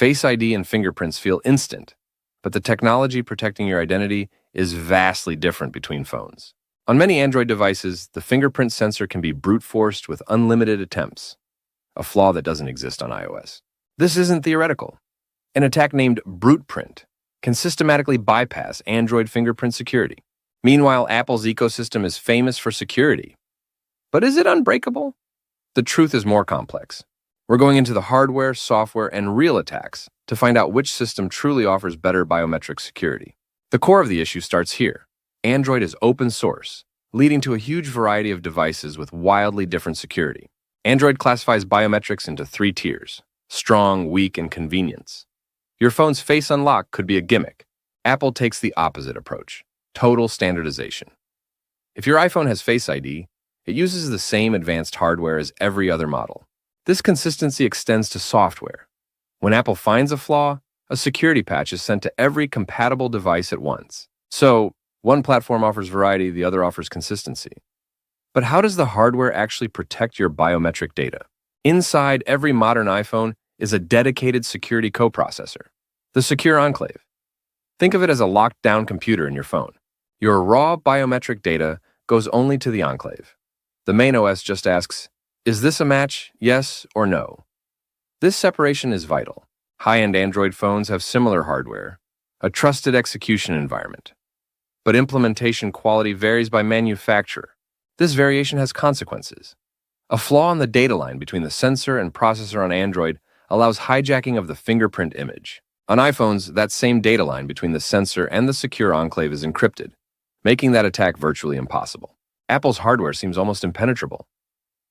Face ID and fingerprints feel instant, but the technology protecting your identity is vastly different between phones. On many Android devices, the fingerprint sensor can be brute-forced with unlimited attempts, a flaw that doesn't exist on iOS. This isn't theoretical. An attack named BrutePrint can systematically bypass Android fingerprint security. Meanwhile, Apple's ecosystem is famous for security. But is it unbreakable? The truth is more complex. We're going into the hardware, software, and real attacks to find out which system truly offers better biometric security. The core of the issue starts here. Android is open source, leading to a huge variety of devices with wildly different security. Android classifies biometrics into 3 tiers: strong, weak, and convenience. Your phone's face unlock could be a gimmick. Apple takes the opposite approach: total standardization. If your iPhone has Face ID, it uses the same advanced hardware as every other model. This consistency extends to software. When Apple finds a flaw, a security patch is sent to every compatible device at once. So, one platform offers variety, the other offers consistency. But how does the hardware actually protect your biometric data? Inside every modern iPhone is a dedicated security coprocessor, the Secure Enclave. Think of it as a locked-down computer in your phone. Your raw biometric data goes only to the enclave. The main OS just asks, is this a match, yes or no? This separation is vital. High-end Android phones have similar hardware, a trusted execution environment. But implementation quality varies by manufacturer. This variation has consequences. A flaw in the data line between the sensor and processor on Android allows hijacking of the fingerprint image. On iPhones, that same data line between the sensor and the secure enclave is encrypted, making that attack virtually impossible. Apple's hardware seems almost impenetrable.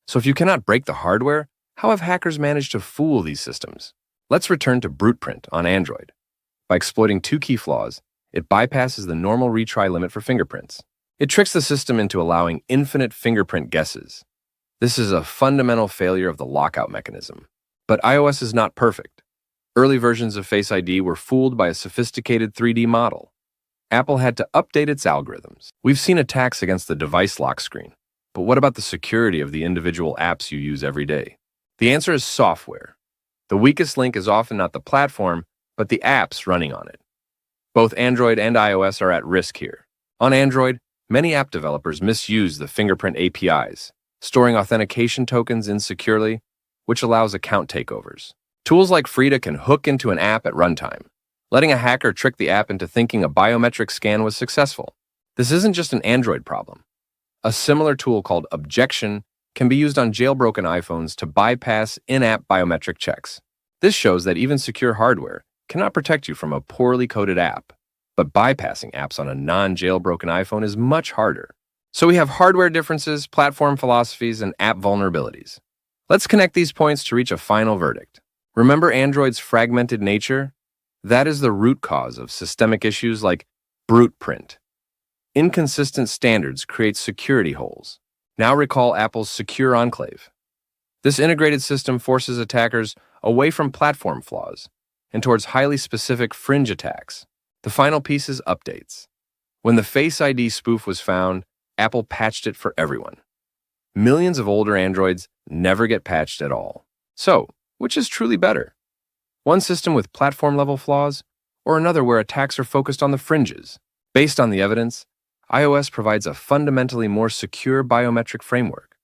So if you cannot break the hardware, how have hackers managed to fool these systems? Let's return to BrutePrint on Android. By exploiting 2 key flaws, it bypasses the normal retry limit for fingerprints. It tricks the system into allowing infinite fingerprint guesses. This is a fundamental failure of the lockout mechanism. But iOS is not perfect. Early versions of Face ID were fooled by a sophisticated 3D model. Apple had to update its algorithms. We've seen attacks against the device lock screen. But what about the security of the individual apps you use every day? The answer is software. The weakest link is often not the platform, but the apps running on it. Both Android and iOS are at risk here. On Android, many app developers misuse the fingerprint APIs, storing authentication tokens insecurely, which allows account takeovers. Tools like Frida can hook into an app at runtime, letting a hacker trick the app into thinking a biometric scan was successful. This isn't just an Android problem. A similar tool called Objection can be used on jailbroken iPhones to bypass in-app biometric checks. This shows that even secure hardware cannot protect you from a poorly coded app, but bypassing apps on a non-jailbroken iPhone is much harder. So we have hardware differences, platform philosophies, and app vulnerabilities. Let's connect these points to reach a final verdict. Remember Android's fragmented nature? That is the root cause of systemic issues like BrutePrint. Inconsistent standards create security holes. Now recall Apple's Secure Enclave. This integrated system forces attackers away from platform flaws and towards highly specific fringe attacks. The final piece is updates. When the Face ID spoof was found, Apple patched it for everyone. Millions of older Androids never get patched at all. So, which is truly better? One system with platform-level flaws, or another where attacks are focused on the fringes? Based on the evidence, iOS provides a fundamentally more secure biometric framework.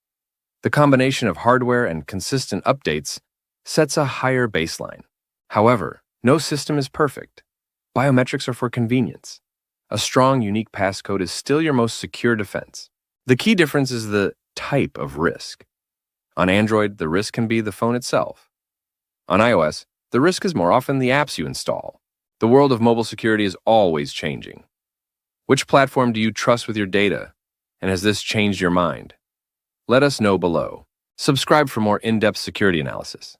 The combination of hardware and consistent updates sets a higher baseline. However, no system is perfect. Biometrics are for convenience. A strong, unique passcode is still your most secure defense. The key difference is the type of risk. On Android, the risk can be the phone itself. On iOS, the risk is more often the apps you install. The world of mobile security is always changing. Which platform do you trust with your data? And has this changed your mind? Let us know below. Subscribe for more in-depth security analysis.